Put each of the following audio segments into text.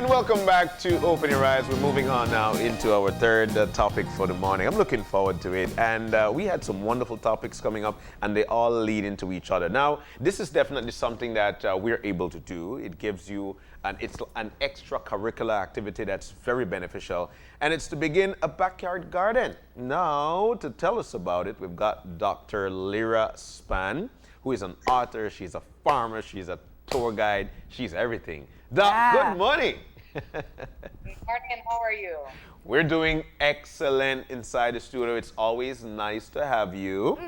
And welcome back to Open Your Eyes. We're moving on now into our third topic for the morning. I'm looking forward to it. And we had some wonderful topics coming up, and they all lead into each other. Now, this is definitely something that we're able to do. It gives you it's an extracurricular activity that's very beneficial. And it's to begin a backyard garden. Now, to tell us about it, we've got Dr. Lyra Spang, who is an author. She's a farmer. She's a tour guide. She's everything. Doc, good morning. Good morning, how are you? We're doing excellent inside the studio. It's always nice to have you.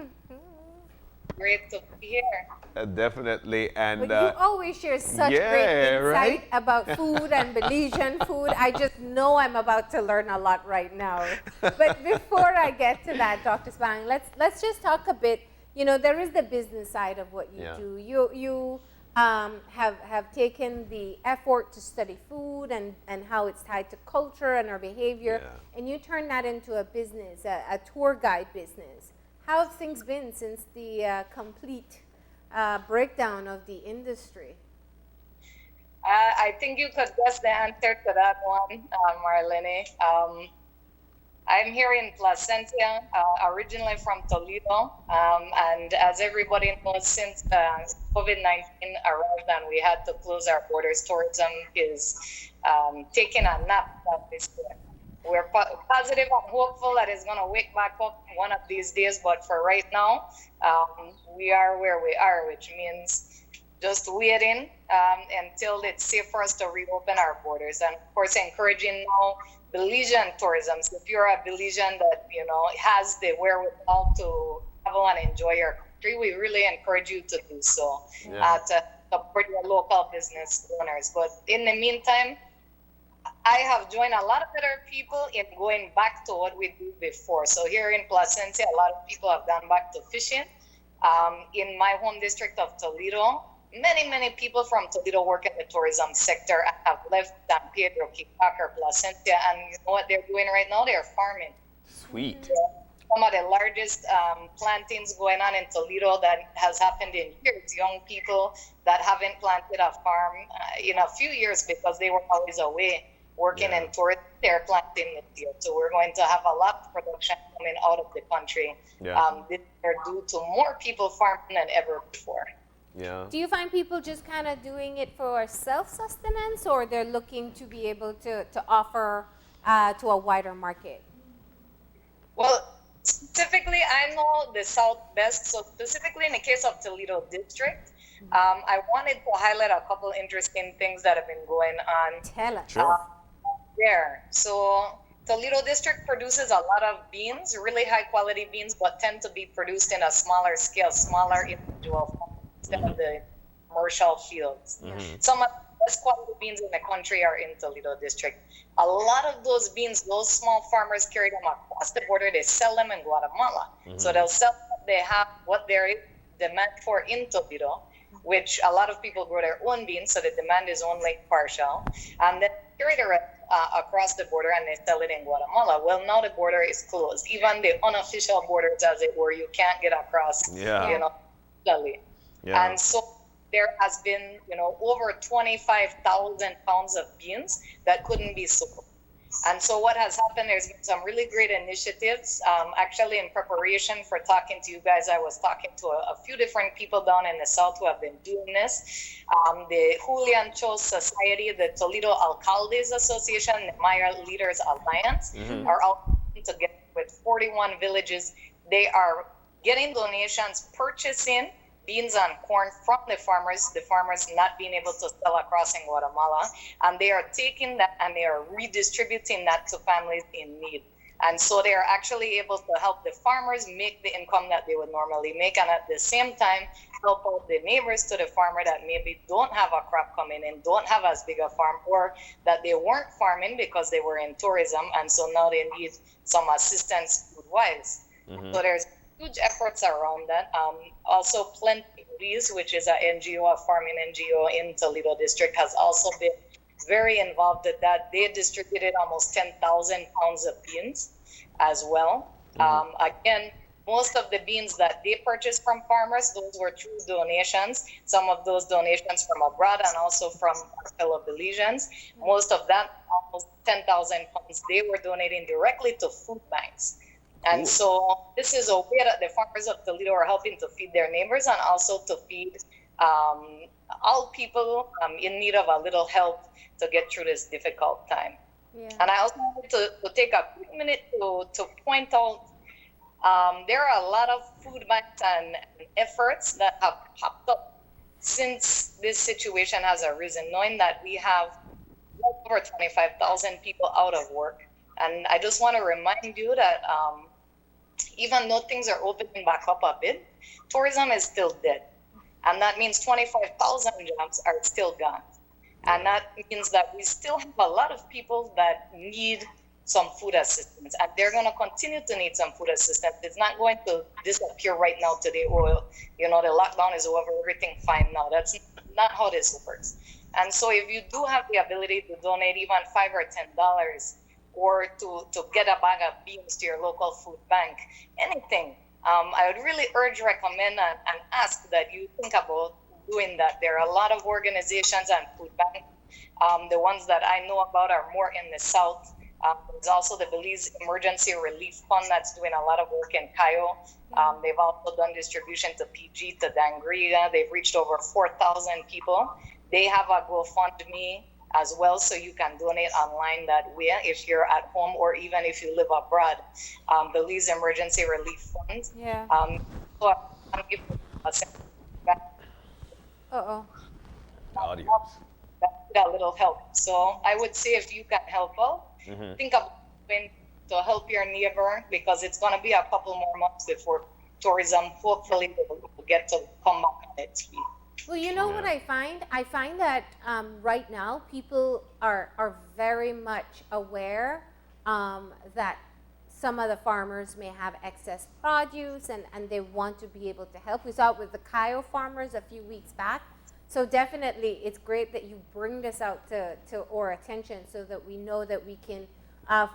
Great to be here. Definitely. And you always share such great insight about food and Belizean food. I just know I'm about to learn a lot right now. But before I get to that, Dr. Spang, let's just talk a bit. You know, there is the business side of what you do. You have taken the effort to study food and how it's tied to culture and our behavior, and you turn that into a business, a tour guide business. How have things been since the complete breakdown of the industry? I think you could guess the answer to that one, Marlene. I'm here in Placentia, originally from Toledo, and as everybody knows, since COVID-19 arrived and we had to close our borders, tourism is taking a nap this year. We're positive and hopeful that it's going to wake back up one of these days, but for right now, we are where we are, which means just waiting until it's safe for us to reopen our borders, and of course encouraging now Belizean tourism. So if you're a Belizean that has the wherewithal to travel and enjoy your country, we really encourage you to do so, to support your local business owners. But in the meantime, I have joined a lot of other people in going back to what we did before. So here in Placentia, a lot of people have gone back to fishing. In my home district of Toledo, many people from Toledo work in the tourism sector and have left San Pedro, Kikaker, Placentia, and you know what they're doing right now? They're farming. Sweet. Some of the largest plantings going on in Toledo that has happened in years. Young people that haven't planted a farm in a few years because they were always away working in tourism, they're planting this year. So we're going to have a lot of production coming out of the country this year due to more people farming than ever before. Yeah. Do you find people just kind of doing it for self-sustenance, or they're looking to be able to offer to a wider market? Well, specifically, I know the South best. So specifically in the case of Toledo District, I wanted to highlight a couple interesting things that have been going on. Tell us. Sure. There. So Toledo District produces a lot of beans, really high quality beans, but tend to be produced in a smaller scale, smaller individual farms instead of the commercial fields. Some of the best quality beans in the country are in Toledo District. A lot of those beans, those small farmers carry them across the border. They sell them in Guatemala. So they'll sell what they have, what there is demand for in Toledo, which a lot of people grow their own beans, so the demand is only partial. And then carry the rest across the border and they sell it in Guatemala. Well, now the border is closed. Even the unofficial borders, as it were, you can't get across, legally. And so there has been, over 25,000 pounds of beans that couldn't be sold. And so what has happened, there's been some really great initiatives. Actually, in preparation for talking to you guys, I was talking to a few different people down in the South who have been doing this. The Julian Cho Society, the Toledo Alcaldes Association, the Maya Leaders Alliance are out together with 41 villages. They are getting donations, purchasing beans and corn from the farmers not being able to sell across in Guatemala, and they are taking that and they are redistributing that to families in need. And so they are actually able to help the farmers make the income that they would normally make, and at the same time help out the neighbors to the farmer that maybe don't have a crop coming in, don't have as big a farm, or that they weren't farming because they were in tourism, and so now they need some assistance food-wise. So there's huge efforts around that. Also, Plenty Belize, which is an NGO, a farming NGO in Toledo District, has also been very involved with that. They distributed almost 10,000 pounds of beans as well. Again, most of the beans that they purchased from farmers, those were through donations. Some of those donations from abroad and also from our fellow Belizeans. Most of that, almost 10,000 pounds, they were donating directly to food banks. And so this is a way that the farmers of Toledo are helping to feed their neighbors and also to feed all people in need of a little help to get through this difficult time. Yeah. And I also wanted to take a quick minute to point out there are a lot of food banks and efforts that have popped up since this situation has arisen, knowing that we have over 25,000 people out of work. And I just want to remind you that even though things are opening back up a bit, tourism is still dead. And that means 25,000 jobs are still gone. And that means that we still have a lot of people that need some food assistance, and they're going to continue to need some food assistance. It's not going to disappear right now today, or, the lockdown is over, everything fine now. That's not how this works. And so if you do have the ability to donate even $5 or $10, or to get a bag of beans to your local food bank, anything, I would really recommend and ask that you think about doing that. There are a lot of organizations and food banks. The ones that I know about are more in the south. There's also the Belize Emergency Relief Fund that's doing a lot of work in Cayo. They've also done distribution to PG, to Dangriga. They've reached over 4,000 people. They have a GoFundMe as well, so you can donate online that way if you're at home or even if you live abroad. Belize Emergency Relief Fund. Yeah. So I'm giving a little help. So I would say if you can help out, think about when to help your neighbor, because it's going to be a couple more months before tourism hopefully will get to come back on its feet. Well, you know what I find? I find that right now people are very much aware that some of the farmers may have excess produce and they want to be able to help. We saw it with the Cayo farmers a few weeks back. So definitely it's great that you bring this out to our attention so that we know that we can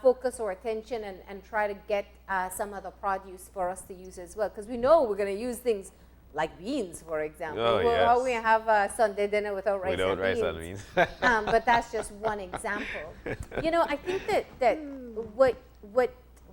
focus our attention and try to get some of the produce for us to use as well. Because we know we're going to use things like beans, for example. How we have a Sunday dinner without rice and beans. But that's just one example. I think that what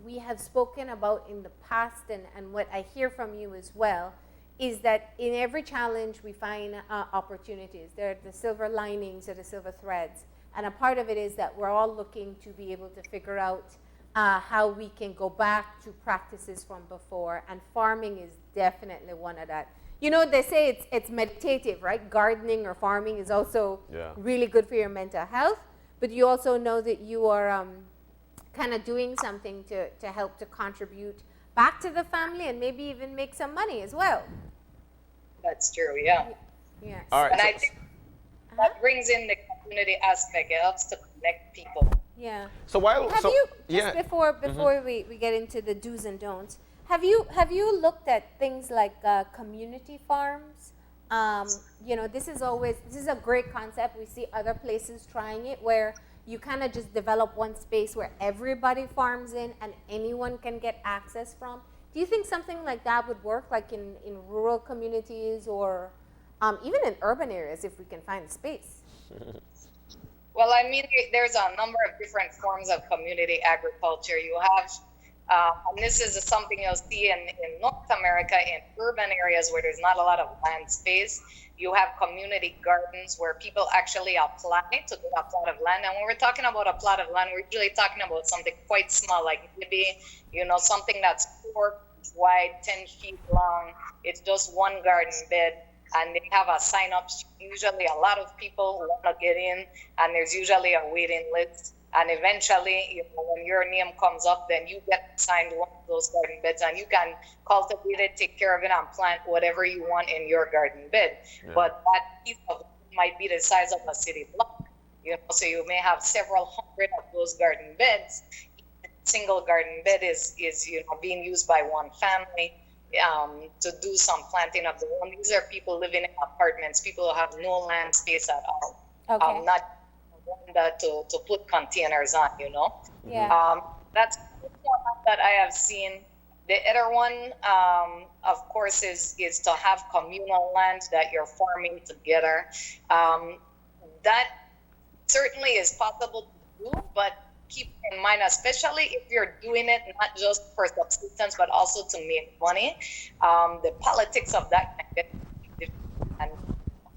we have spoken about in the past and what I hear from you as well is that in every challenge we find opportunities. There are the silver linings or the silver threads. And a part of it is that we're all looking to be able to figure out how we can go back to practices from before. And farming is definitely one of that. They say it's meditative, right? Gardening or farming is also really good for your mental health. But you also know that you are kind of doing something to help to contribute back to the family and maybe even make some money as well. That's true, yeah. Yes. All right. And I think that brings in the community aspect. It helps to connect people. Yeah. So before we get into the do's and don'ts, have you looked at things like community farms? This is a great concept. We see other places trying it where you kind of just develop one space where everybody farms in and anyone can get access from. Do you think something like that would work, like in rural communities or even in urban areas if we can find the space? Well, I mean, there's a number of different forms of community agriculture. You have, and this is something you'll see in North America in urban areas where there's not a lot of land space. You have community gardens where people actually apply to get a plot of land. And when we're talking about a plot of land, we're usually talking about something quite small, like maybe, something that's 4 feet wide, 10 feet long. It's just one garden bed. And they have a sign-up. Usually a lot of people want to get in, and there's usually a waiting list. And eventually, when your name comes up, then you get assigned one of those garden beds, and you can cultivate it, take care of it, and plant whatever you want in your garden bed. Yeah. But that piece of might be the size of a city block. So you may have several hundred of those garden beds. Single garden bed is being used by one family. To do some planting of their own. These are people living in apartments, people who have no land space at all. Okay. Not one to put containers on, Yeah. That's one that I have seen. The other one, of course, is to have communal land that you're farming together. That certainly is possible to do, but keep in mind, especially if you're doing it not just for subsistence, but also to make money, the politics of that can get different. And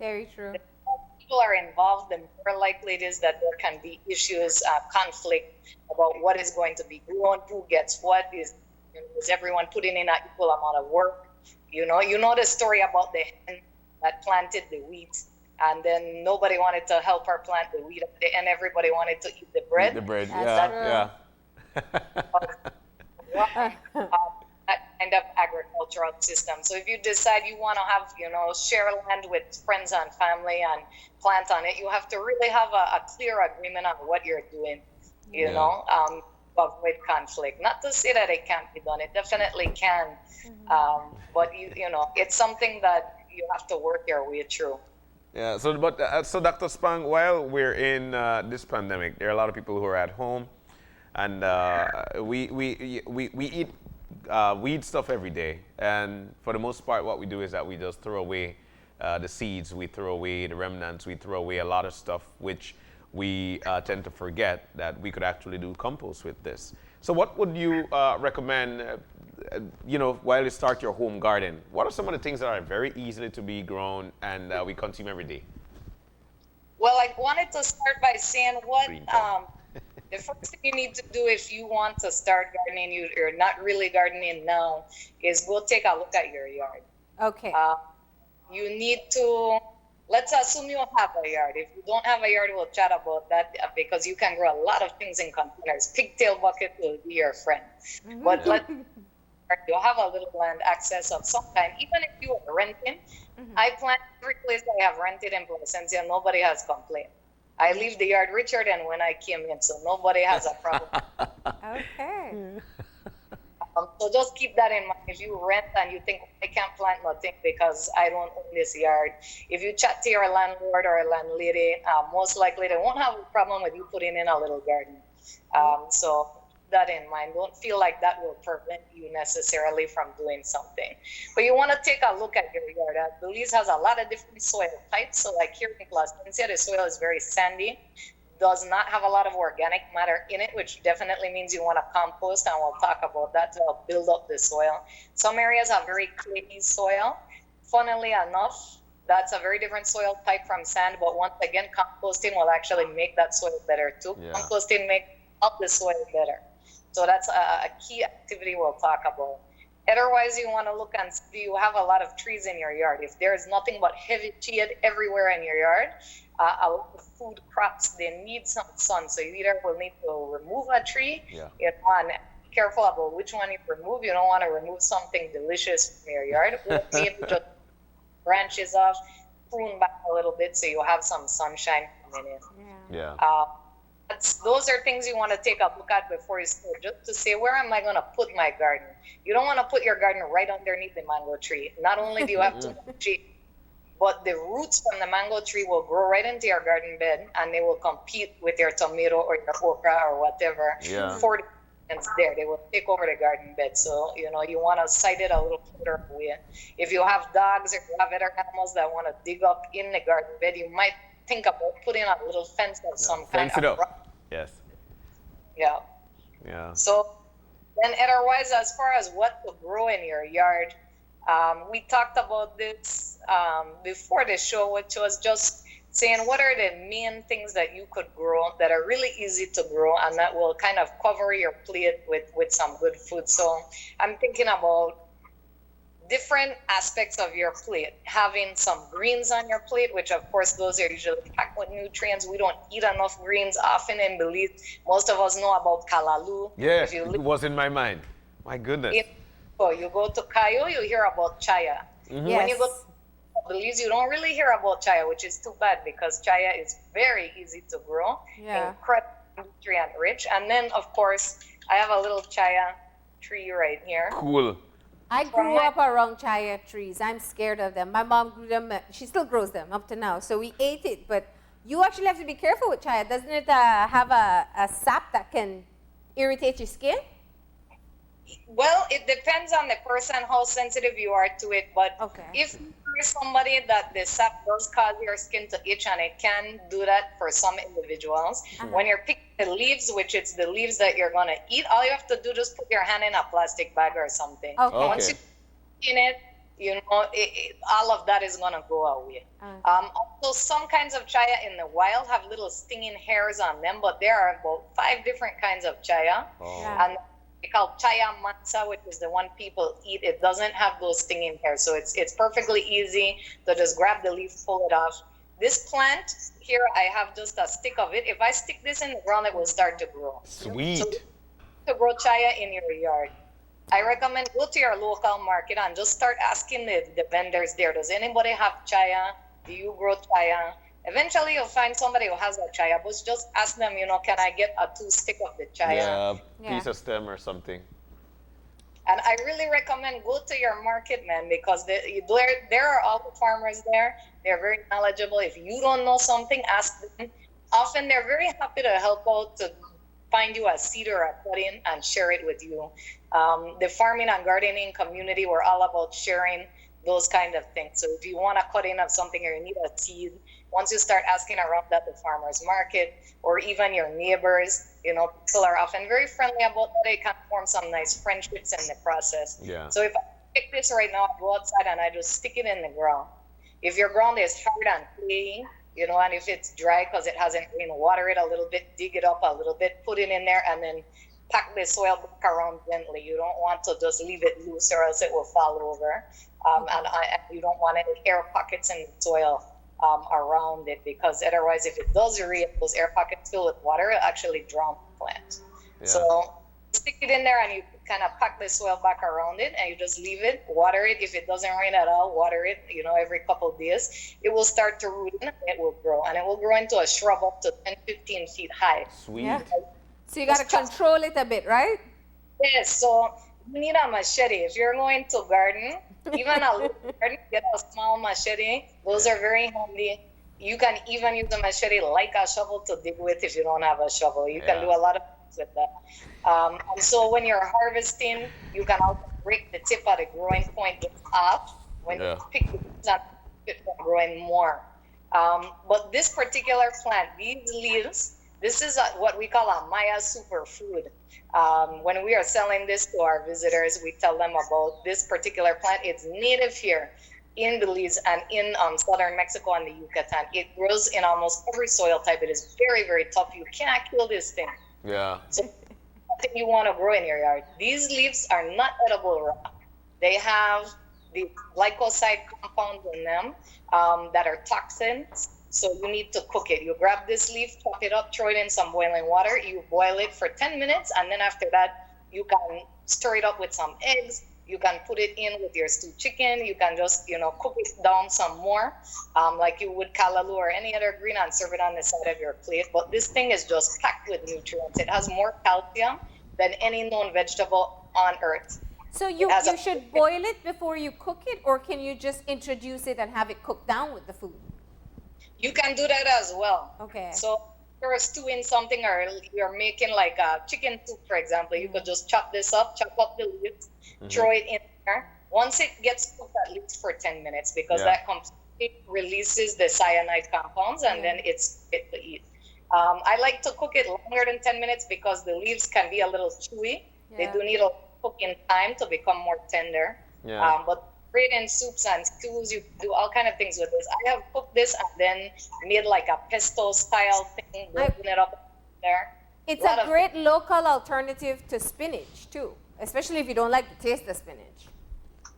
Very true. the more people are involved, the more likely it is that there can be issues, conflict about what is going to be grown, who gets what, is everyone putting in an equal amount of work. You know the story about the hen that planted the wheat, and then nobody wanted to help her plant the wheat, and everybody wanted to eat the bread. Eat the bread, That's That kind of agricultural system. So if you decide you want to have, share land with friends and family and plant on it, you have to really have a clear agreement on what you're doing, avoid conflict. Not to say that it can't be done, it definitely can. But it's something that you have to work your way through. Yeah, so Dr. Spang, while we're in this pandemic, there are a lot of people who are at home, and we eat weed stuff every day. And for the most part, what we do is that we just throw away the seeds, we throw away the remnants, we throw away a lot of stuff, which we tend to forget that we could actually do compost with this. So what would you recommend, while you start your home garden? What are some of the things that are very easily to be grown and we consume every day? Well, I wanted to start by saying the first thing you need to do if you want to start gardening, you're not really gardening now, is go take a look at your yard. Okay. You need to, let's assume you have a yard. If you don't have a yard, we'll chat about that because you can grow a lot of things in containers. Pigtail bucket will be your friend. But you have a little land access of some kind, even if you are renting. I plant every place I have rented in Placencia, nobody has complained. I leave the yard richer than when I came in, so nobody has a problem. Okay. So just keep that in mind. If you rent and you think, I can't plant nothing because I don't own this yard, if you chat to your landlord or landlady, most likely they won't have a problem with you putting in a little garden. So that in mind. Don't feel like that will prevent you necessarily from doing something. But you want to take a look at your yard. Belize has a lot of different soil types. So like here in Placencia, the soil is very sandy, does not have a lot of organic matter in it, which definitely means you want to compost, and we'll talk about that to help build up the soil. Some areas have very clayey soil. Funnily enough, that's a very different soil type from sand, but once again, composting will actually make that soil better too. Yeah. Composting makes up the soil better. So that's a key activity we'll talk about. Otherwise, you want to look and see, you have a lot of trees in your yard. If there's nothing but heavy shade everywhere in your yard, a lot of food crops, they need some sun. So you either will need to remove a tree, and be careful about which one you remove. You don't want to remove something delicious from your yard. Maybe just branches off, prune back a little bit so you have some sunshine coming in. Those are things you want to take a look at before you start, just to say, where am I going to put my garden? You don't want to put your garden right underneath the mango tree. Not only do you have too much shade, but the roots from the mango tree will grow right into your garden bed, and they will compete with your tomato or your okra or whatever. For the plants there, they will take over the garden bed. So, you want to site it a little further away. If you have dogs or you have other animals that want to dig up in the garden bed, you might think about putting a little fence of some kind. Fence it up. Yes. Yeah. So then otherwise, as far as what to grow in your yard, we talked about this before the show, which was just saying what are the main things that you could grow that are really easy to grow and that will kind of cover your plate with some good food. So I'm thinking about different aspects of your plate, having some greens on your plate, which of course those are usually packed with nutrients. We don't eat enough greens often in Belize. Most of us know about Callaloo. Yes, it was in my mind. My goodness. You go to Cayo, you hear about Chaya. Yes. When you go to Belize, you don't really hear about Chaya, which is too bad because Chaya is very easy to grow, incredibly nutrient rich. And then of course, I have a little Chaya tree right here. Cool. I grew up around Chaya trees. I'm scared of them. My mom grew them. She still grows them up to now. So we ate it. But you actually have to be careful with Chaya. Doesn't it have a sap that can irritate your skin? Well, it depends on the person how sensitive you are to it. But Okay. if you're somebody that the sap does cause your skin to itch, and it can do that for some individuals, when you're picking the leaves, which it's the leaves that you're gonna eat, all you have to do is just put your hand in a plastic bag or something. Okay. Once you in it, you know, all of that is gonna go away. Also, some kinds of chaya in the wild have little stinging hairs on them, but there are about 5 different kinds of chaya. Yeah. And they call chaya mansa, which is the one people eat. It doesn't have those stinging hairs, so it's perfectly easy to just grab the leaf, pull it off. This plant here, I have just a stick of it. If I stick this in the ground, it will start to grow. Sweet. So, to grow chaya in your yard, I recommend go to your local market and just start asking the vendors there. Does anybody have chaya? Do you grow chaya? Eventually, you'll find somebody who has a chaya bush. Just ask them, you know, can I get a 2 stick of the chaya? Yeah, piece of stem or something. And I really recommend go to your market, man, because there are all the farmers there. They're very knowledgeable. If you don't know something, ask them. Often they're very happy to help out to find you a seed or a cut-in and share it with you. The farming and gardening community, we're all about sharing those kind of things. So if you want a cut-in of something or you need a seed, once you start asking around at the farmer's market or even your neighbors, you know, people are often very friendly about that. They can form some nice friendships in the process. Yeah. So if I pick this right now, I go outside and I just stick it in the ground. If your ground is hard and clayey, you know, and if it's dry because it hasn't rained, water it a little bit, dig it up a little bit, put it in there, and then pack the soil back around gently. You don't want to just leave it loose or else it will fall over. And you don't want any air pockets in the soil around it, because otherwise, if it does rain, those air pockets fill with water, it'll actually drown the plant. Yeah. So stick it in there and you kind of pack the soil back around it and you just leave it, water it. If it doesn't rain at all, water it, you know, every couple of days. It will start to root and it will grow, and it will grow into a shrub up to 10, 15 feet high. Sweet. Yeah. So you got to control it a bit, right? Yes, so you need a machete. If you're going to garden, even a little garden, get a small machete. Those are very handy. You can even use a machete like a shovel to dig with if you don't have a shovel. You can do a lot of things with that. And so when you're harvesting, you can also break the tip at the growing point just off. When you pick the leaves and it from growing more. But this particular plant, these leaves, this is what we call a Maya superfood. When we are selling this to our visitors, we tell them about this particular plant. It's native here in Belize and in southern Mexico and the Yucatan. It grows in almost every soil type. It is very, very tough. You can't kill this thing. Yeah. So something you want to grow in your yard. These leaves are not edible raw. They have the glycoside compounds in them that are toxins. So you need to cook it. You grab this leaf, chop it up, throw it in some boiling water. You boil it for 10 minutes. And then after that, you can stir it up with some eggs. You can put it in with your stewed chicken. You can just, you know, cook it down some more, like you would callaloo or any other green, and serve it on the side of your plate. But this thing is just packed with nutrients. It has more calcium than any known vegetable on earth. So you should boil it before you cook it, or can you just introduce it and have it cooked down with the food? You can do that as well. Okay. So if you're stewing something or you're making like a chicken soup, for example, you could just chop this up, chop up the leaves, throw it in there. Once it gets cooked at least for 10 minutes, because that completely releases the cyanide compounds, and then it's fit to eat. I like to cook it longer than 10 minutes because the leaves can be a little chewy. Yeah. They do need a cooking time to become more tender. Yeah. But great in soups and stews, you do all kind of things with this. I have cooked this and then made like a pesto style thing, open it up there. It's a great local alternative to spinach too, especially if you don't like the taste of spinach.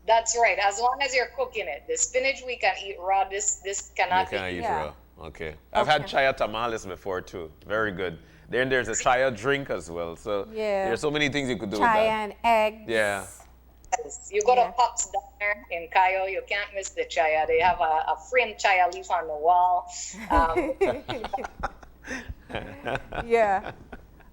That's right, as long as you're cooking it. The spinach we can eat raw, this cannot be eaten raw. Okay. I've had chaya tamales before too. Very good. Then there's a chaya drink as well. So there's so many things you could do with that. Chaya and eggs. Yeah. You go to Pop's Diner in Cayo, you can't miss the chaya. They have a framed chaya leaf on the wall. Yeah.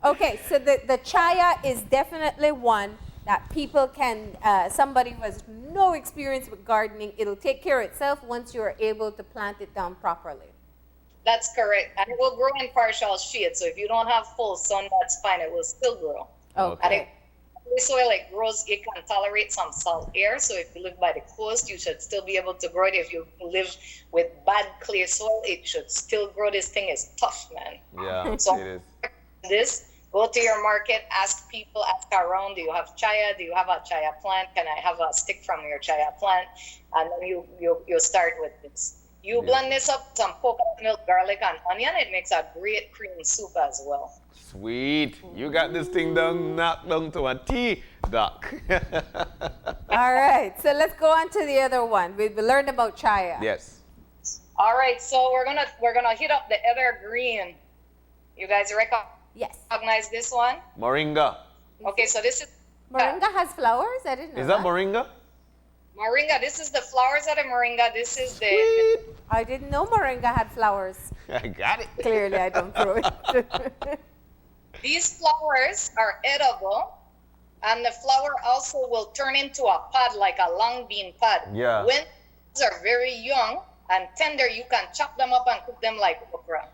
Okay, so the chaya is definitely one that people can, somebody who has no experience with gardening, it'll take care of itself once you're able to plant it down properly. That's correct. And it will grow in partial shade. So if you don't have full sun, that's fine. It will still grow. Okay. And soil, it grows, it can tolerate some salt air. So if you live by the coast, you should still be able to grow it. If you live with bad clay soil, it should still grow. This thing is tough, man. Yeah, So it is. this, go to your market, ask people, ask around, do you have chaya? Do you have a chaya plant? Can I have a stick from your chaya plant? And then you start with this. You blend this up with some coconut milk, garlic, and onion. It makes a great cream soup as well. Sweet. You got this thing down, knocked down to a T, Doc. All right, so let's go on to the other one. We learned about chaya. Yes. All right, so we're gonna hit up the evergreen. You guys Yes. recognize this one? Moringa. Okay, so this is Moringa has flowers? I didn't know Is that moringa? moringa. This is the flowers of the moringa. This is the Sweet. I didn't know moringa had flowers. I got it. Clearly, I don't throw it. these flowers are edible, and the flower also will turn into a pod, like a long bean pod. Yeah. When these are very young and tender, you can chop them up and cook them like okra.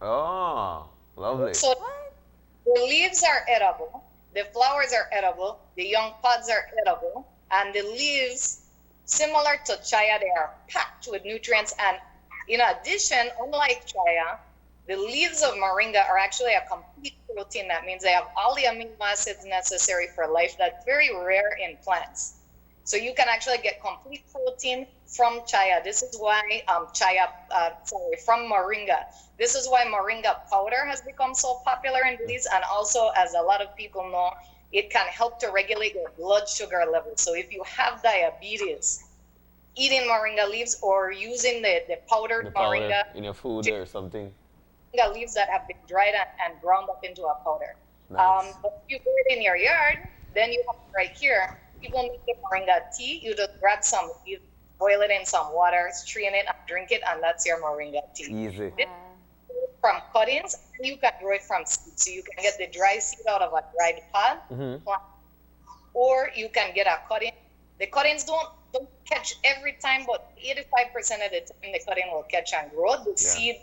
Oh, lovely. So the leaves are edible, the flowers are edible, the young pods are edible, and the leaves, similar to chaya, they are packed with nutrients. And in addition, unlike chaya, the leaves of moringa are actually a complete protein. That means they have all the amino acids necessary for life. That's very rare in plants. So you can actually get complete protein from chaya. This is why from moringa. This is why moringa powder has become so popular in Belize. And also, as a lot of people know, it can help to regulate your blood sugar levels. So if you have diabetes, eating moringa leaves or using the powdered moringa in your food or something. moringa leaves that have been dried and ground up into a powder. Nice. But if you grow it in your yard, then you have right here. People make the moringa tea. You just grab some leaves, boil it in some water, strain it, and drink it, and that's your moringa tea. Easy. From cuttings, you can grow it from seeds. So you can get the dry seed out of a dried pod, plant, or you can get a cutting. The cuttings don't catch every time, but 85% of the time the cutting will catch and grow. The seed,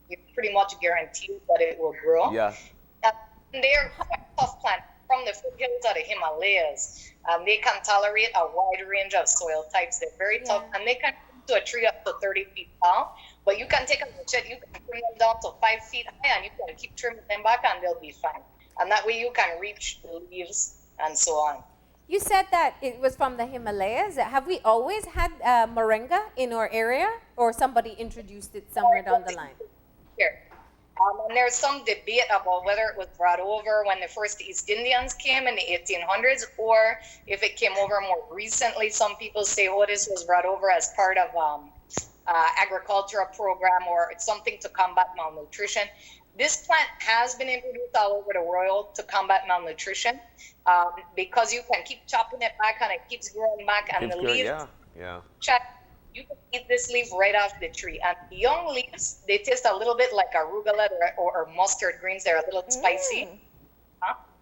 you pretty much guarantee that it will grow. Yeah. And they're quite tough plant from the foothills of the Himalayas. They can tolerate a wide range of soil types. They're very tough, and they can grow to a tree up to 30 feet tall. But you can take a machete, you can trim them down to 5 feet high, and you can keep trimming them back, and they'll be fine. And that way you can reach the leaves and so on. You said that it was from the Himalayas. Have we always had moringa in our area, or somebody introduced it somewhere down the line? Here. And there's some debate about whether it was brought over when the first East Indians came in the 1800s, or if it came over more recently. Some people say, oh, this was brought over as part of agricultural program or it's something to combat malnutrition. This plant has been introduced all over the world to combat malnutrition because you can keep chopping it back and it keeps growing back, and the leaves, you can eat this leaf right off the tree. And the young leaves, they taste a little bit like arugula or mustard greens. They're a little spicy.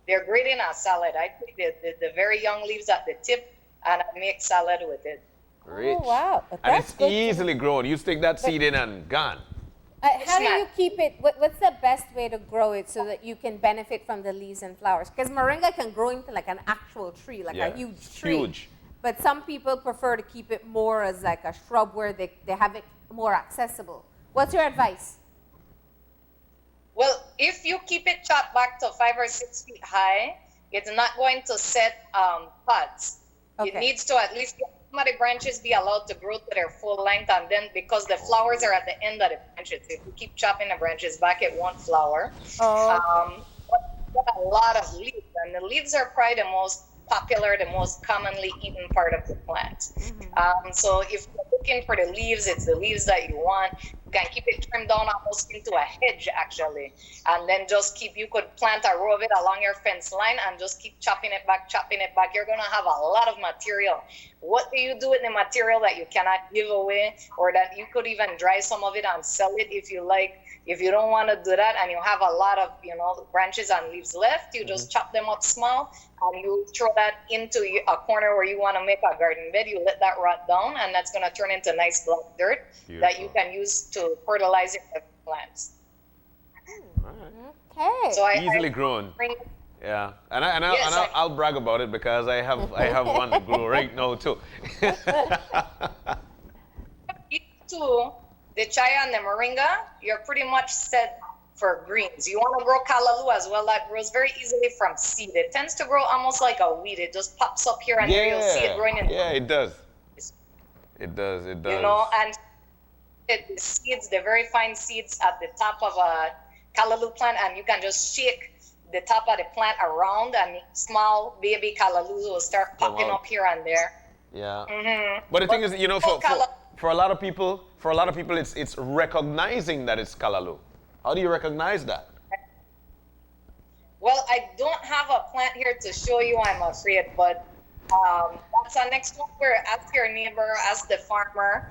They're great in a salad. I take the very young leaves at the tip and I make salad with it. Rich. Oh, wow. And it's easily grown. You stick that seed in and gone. How do you keep it? What's the best way to grow it so that you can benefit from the leaves and flowers? Because moringa can grow into like an actual tree, like a huge tree. Huge. But some people prefer to keep it more as like a shrub where they have it more accessible. What's your advice? Well, if you keep it chopped back to 5 or 6 feet high, it's not going to set pods. Okay. It needs to at least some of the branches be allowed to grow to their full length, and then because the flowers are at the end of the branches, if you keep chopping the branches back, it won't flower. But a lot of leaves, and the leaves are probably the most popular, the most commonly eaten part of the plant. So if you're looking for the leaves, it's the leaves that you want. You can keep it trimmed down almost into a hedge, actually. And then you could plant a row of it along your fence line and just keep chopping it back. You're going to have a lot of material. What do you do with the material that you cannot give away, or that you could even dry some of it and sell it if you like? If you don't want to do that and you have a lot of, branches and leaves left, you just chop them up small and you throw that into a corner where you want to make a garden bed. You let that rot down, and that's going to turn into nice black dirt that you can use to fertilize your plants. Okay. So Easily grown. Yeah, Yes, I'll brag about it because I have one to grow right now too. to the Chaya and the Moringa, you're pretty much set for greens. You want to grow Callaloo as well. That grows very easily from seed. It tends to grow almost like a weed. It just pops up here and there. You'll see it growing in. Yeah, it does. It does. It does. You know, and the seeds, the very fine seeds at the top of a Callaloo plant, and you can just shake the top of the plant around, and small baby Callaloo will start popping up here and there. Yeah. Mm-hmm. But the thing is, you know, for a lot of people, it's recognizing that it's Callaloo. How do you recognize that? Well, I don't have a plant here to show you, I'm afraid, but that's our next one where ask your neighbor, ask the farmer.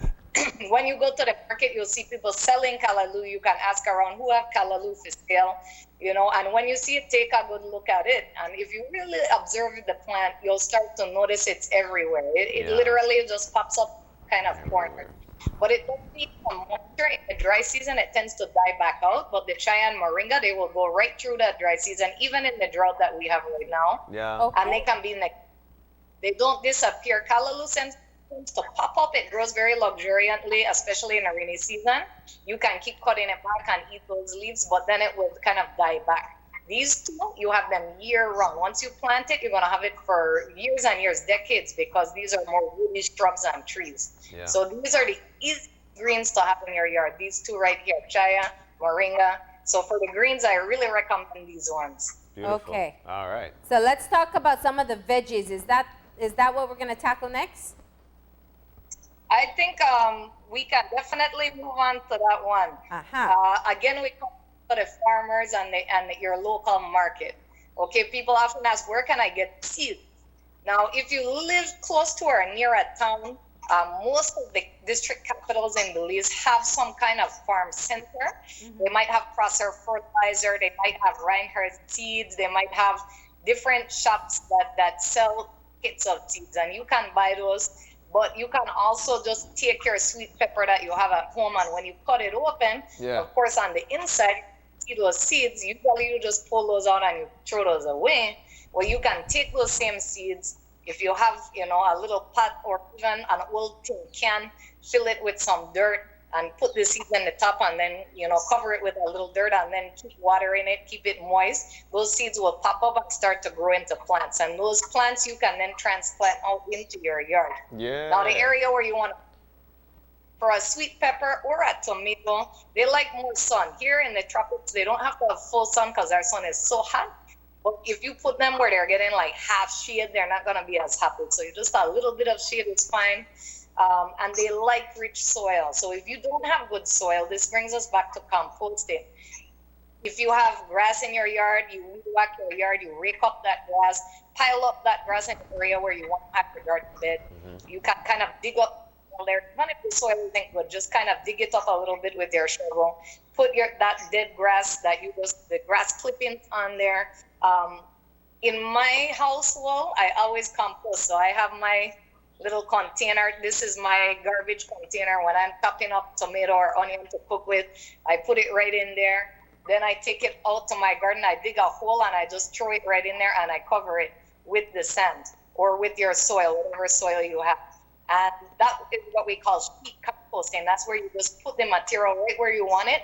When you go to the market, you'll see people selling Callaloo. You can ask around who have Callaloo for sale, you know, and when you see it, take a good look at it. And if you really observe the plant, you'll start to notice it's everywhere. It literally just pops up kind of corner. But it doesn't need some moisture. In the dry season, it tends to die back out. But the Chaya and Moringa, they will go right through that dry season, even in the drought that we have right now. Yeah. Okay. And they can be they don't disappear. Callaloo tends to pop up. It grows very luxuriantly, especially in the rainy season. You can keep cutting it back and eat those leaves, but then it will kind of die back. These two, you have them year round. Once you plant it, you're going to have it for years and years, decades, because these are more woody shrubs and trees. Yeah. So these are the easy greens to have in your yard. These two right here, Chaya, Moringa. So for the greens, I really recommend these ones. Beautiful. Okay. All right. So let's talk about some of the veggies. Is that what we're going to tackle next? I think we can definitely move on to that one. Again, we come to the farmers and your local market. Okay, people often ask, where can I get seeds? Now, if you live close to or near a town, most of the district capitals in Belize have some kind of farm center. Mm-hmm. They might have processor fertilizer, they might have Reinhardt seeds, they might have different shops that sell kits of seeds, and you can buy those. But you can also just take your sweet pepper that you have at home, and when you cut it open, of course, on the inside, you see those seeds. Usually you just pull those out and you throw those away. Well, you can take those same seeds. If you have, you know, a little pot or even an old tin can, fill it with some dirt and put the seeds in the top, and then, you know, cover it with a little dirt and then keep watering it, keep it moist. Those seeds will pop up and start to grow into plants. And those plants you can then transplant out into your yard. Yeah. Now, the area where you want for a sweet pepper or a tomato, they like more sun. Here in the tropics, they don't have to have full sun because our sun is so hot. But if you put them where they're getting like half shade, they're not going to be as happy. So just a little bit of shade is fine. And they like rich soil. So if you don't have good soil, this brings us back to composting. If you have grass in your yard, you weed whack your yard, you rake up that grass, pile up that grass in the area where you want to have your garden bed. Mm-hmm. You can kind of dig up there. Even if the soil isn't good, just kind of dig it up a little bit with your shovel. Put that dead grass the grass clippings on there. In my house wall, I always compost. So I have my little container. This is my garbage container. When I'm chopping up tomato or onion to cook with, I put it right in there. Then I take it out to my garden. I dig a hole and I just throw it right in there and I cover it with the sand or with your soil, whatever soil you have. And that is what we call sheet composting. That's where you just put the material right where you want it.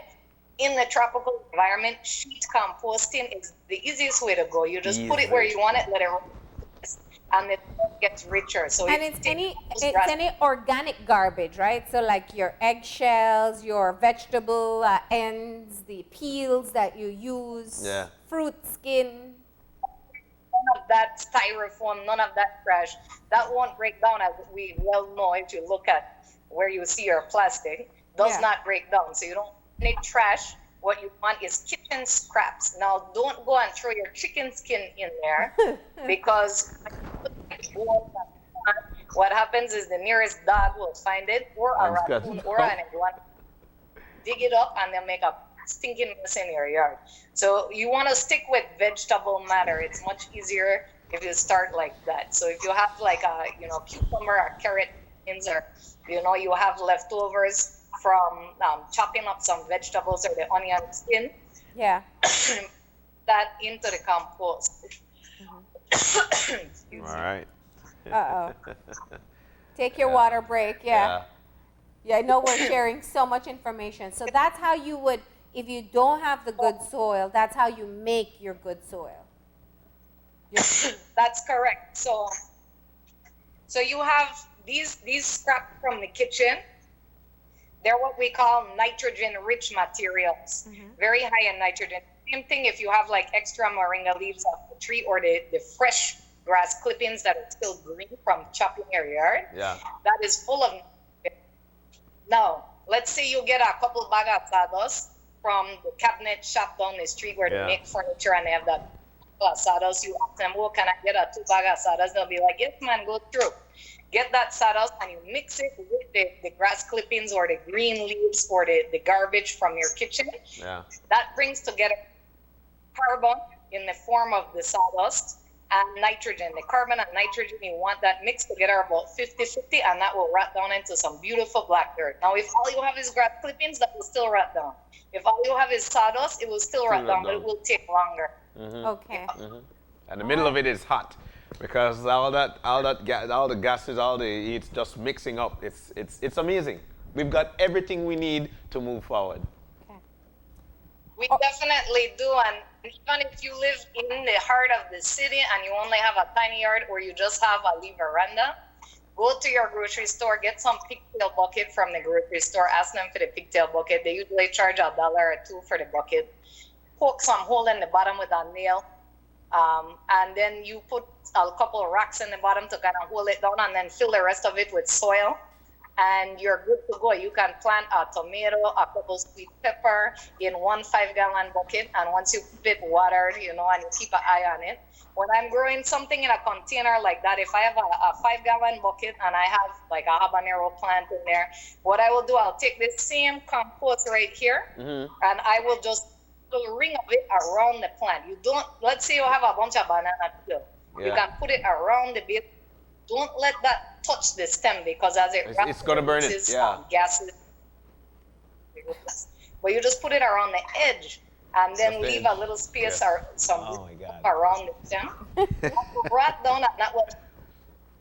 In the tropical environment, sheet composting is the easiest way to go. You just put it where you want it, let it and it gets richer. So and it's any organic garbage, right? So like your eggshells, your vegetable ends, the peels that you use, fruit skin. None of that styrofoam, none of that trash. That won't break down, as we well know if you look at where you see your plastic. Does not break down. So you don't need trash. What you want is kitchen scraps. Now, don't go and throw your chicken skin in there because what happens is the nearest dog will find it, or a raccoon, or an iguana. Dig it up and they'll make a stinking mess in your yard. So you want to stick with vegetable matter. It's much easier if you start like that. So if you have like a cucumber or carrot beans, or you have leftovers from chopping up some vegetables or the onion skin. Yeah. that into the compost. Excuse me. All right. Uh-oh. Take your water break, yeah. Yeah, I know we're sharing so much information. So that's how you would, if you don't have the good soil, that's how you make your good soil. That's correct. So you have these scraps from the kitchen. They're what we call nitrogen-rich materials, very high in nitrogen. Same thing if you have like extra moringa leaves off the tree or the fresh grass clippings that are still green from chopping your yard. Yeah. That is full of nitrogen. Now, let's say you get a couple bags of sawdust from the cabinet shop down the street where they make furniture and they have that sawdust. You ask them, oh, can I get a 2 bags of sawdust? They'll be like, yes, man, go through. Get that sawdust and you mix it with the grass clippings or the green leaves or the garbage from your kitchen. Yeah. That brings together carbon in the form of the sawdust and nitrogen. The carbon and nitrogen, you want that mixed together about 50-50, and that will rot down into some beautiful black dirt. Now, if all you have is grass clippings, that will still rot down. If all you have is sawdust, it will still rot down, but it will take longer. Okay. And the middle of it is hot because all the gases, all the heat's just mixing up. It's amazing. We've got everything we need to move forward. Okay. We definitely do, and even if you live in the heart of the city and you only have a tiny yard or you just have a leaf veranda, go to your grocery store, get some pigtail bucket from the grocery store, ask them for the pigtail bucket. They usually charge $1 or $2 for the bucket. Poke some hole in the bottom with a nail, and then you put a couple of rocks in the bottom to kind of hold it down, and then fill the rest of it with soil, and you're good to go. You can plant a tomato, a couple sweet pepper in 1 5-gallon bucket, and once you keep it watered, and you keep an eye on it. When I'm growing something in a container like that, if I have a 5-gallon bucket and I have like a habanero plant in there, what I will do, I'll take this same compost right here, and I will just put a ring of it around the plant. Let's say you have a bunch of banana peel. You can put it around the base. Don't let that touch the stem because as it's going to burn it. Gases. But you just put it around the edge and then leave a little space or some around the stem. Rot down and that will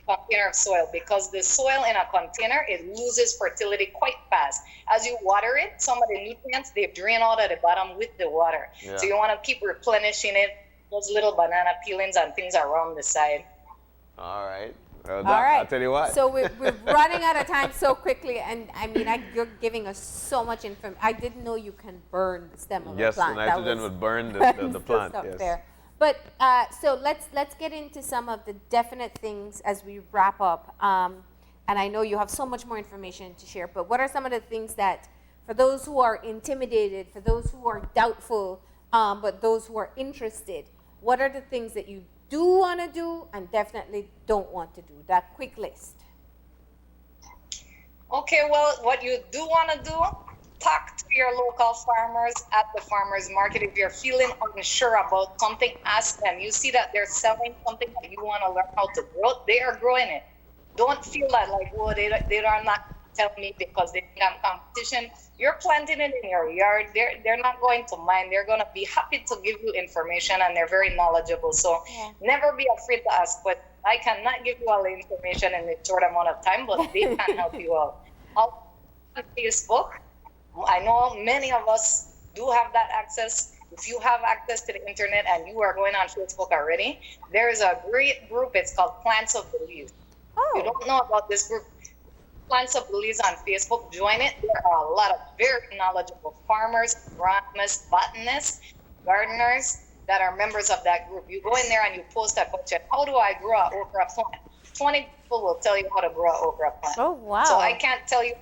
container of soil, because the soil in a container, it loses fertility quite fast. As you water it, some of the nutrients, they drain out at the bottom with the water. So you want to keep replenishing it, those little banana peelings and things around the side. All right. All right. I'll tell you what. So we're running out of time so quickly, and I mean, you're giving us so much information. I didn't know you can burn the stem of a plant. Yes, the nitrogen would burn the plant. Yes. There. But so let's get into some of the definite things as we wrap up. And I know you have so much more information to share. But what are some of the things that, for those who are intimidated, for those who are doubtful, but those who are interested, what are the things that you do want to do and definitely don't want to do? That quick list. Okay, well, what you do want to do, talk to your local farmers at the farmers market. If you're feeling unsure about something, ask them. You see that they're selling something that you want to learn how to grow, they are growing it. Don't feel that like, oh, they are not telling me because they think I'm competition. You're planting it in your yard. They're not going to mind. They're going to be happy to give you information, and they're very knowledgeable. So never be afraid to ask. But I cannot give you all the information in a short amount of time, but they can help you out. Also on Facebook, I know many of us do have that access. If you have access to the internet and you are going on Facebook already, there is a great group. It's called Plants of Belize. You don't know about this group, Plants of Belize on Facebook, join it. There are a lot of very knowledgeable farmers, agronomists, botanists, gardeners that are members of that group. You go in there and you post a question, how do I grow an okra plant? 20 people will tell you how to grow an okra plant. Oh, wow. So I can't tell you,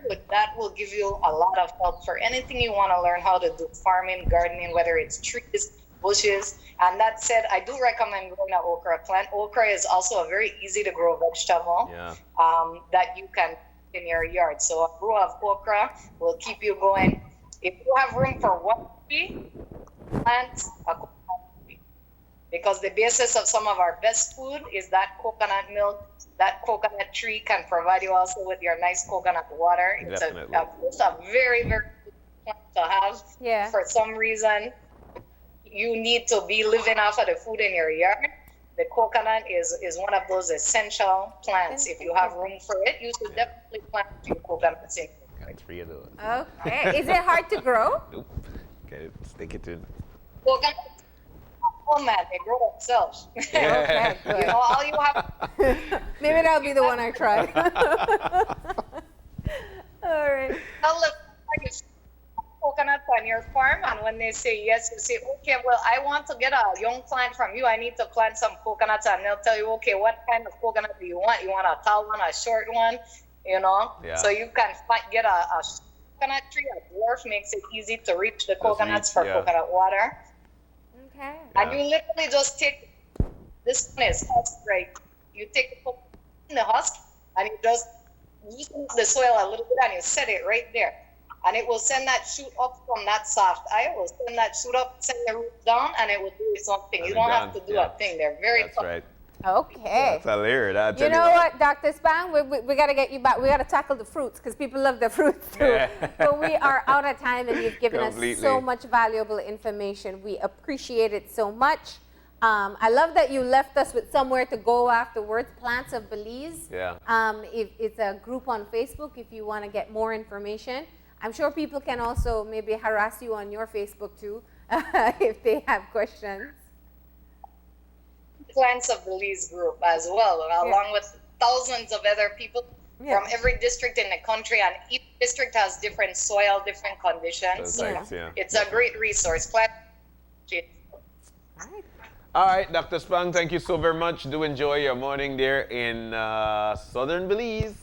but that will give you a lot of help for anything you want to learn how to do farming, gardening, whether it's trees, bushes. And that said, I do recommend growing an okra plant. Okra is also a very easy to grow vegetable that you can in your yard. So a row of okra will keep you going. If you have room for one tree, plant a coconut tree. Because the basis of some of our best food is that coconut milk. That coconut tree can provide you also with your nice coconut water. It's a very, very good plant to have. For some reason, you need to be living off of the food in your yard, the coconut is one of those essential plants. If you have room for it, you should definitely plant your coconuts in. Got 3 of those. Okay. Is it hard to grow? Nope. Okay, stick it in. Coconuts, oh man, they grow themselves. Okay, good. You know, all you have. Maybe that'll be the one I try. All right. Tell them coconuts on your farm, and when they say yes, you say, okay, well, I want to get a young plant from you. I need to plant some coconuts, and they'll tell you, okay, what kind of coconut do you want? You want a tall one, a short one, you know? Yeah. So you can get a coconut tree. A dwarf makes it easy to reach the coconuts for coconut water. Okay. And you literally just take, this one is husk, right? You take the coconut in the husk, and you just loosen the soil a little bit, and you set it right there. And it will send that shoot up from that soft eye. It will send that shoot up, send the root down, and it will do something. You don't have to do a thing. They're very That's tough. right. Okay. That's a Lyra. You know what, Dr. Spang? We got to get you back. We got to tackle the fruits because people love the fruits too. Yeah. But we are out of time, and you've given us Completely. so much valuable information. We appreciate it so much. I love that you left us with somewhere to go afterwards. Plants of Belize. Yeah. It's a group on Facebook if you want to get more information. I'm sure people can also maybe harass you on your Facebook too if they have questions. Plants of Belize group as well, along with thousands of other people from every district in the country, and each district has different soil, different conditions. So it's a great resource. All right. All right, Dr. Spang, thank you so very much. Do enjoy your morning there in southern Belize.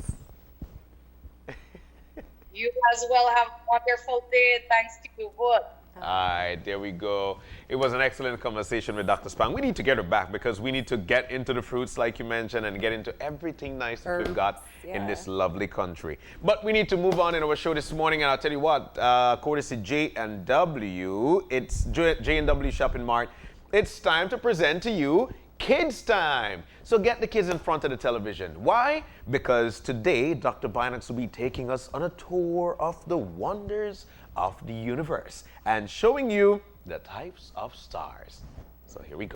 You as well have a wonderful day. Thanks to you both. All right, there we go. It was an excellent conversation with Dr. Spang. We need to get her back because we need to get into the fruits like you mentioned and get into everything nice that we've got in this lovely country. But we need to move on in our show this morning, and I'll tell you what, courtesy J&W, it's J&W Shopping Mart. It's time to present to you Kids Time. So get the kids in front of the television. Why? Because today, Dr. Binox will be taking us on a tour of the wonders of the universe and showing you the types of stars. So here we go.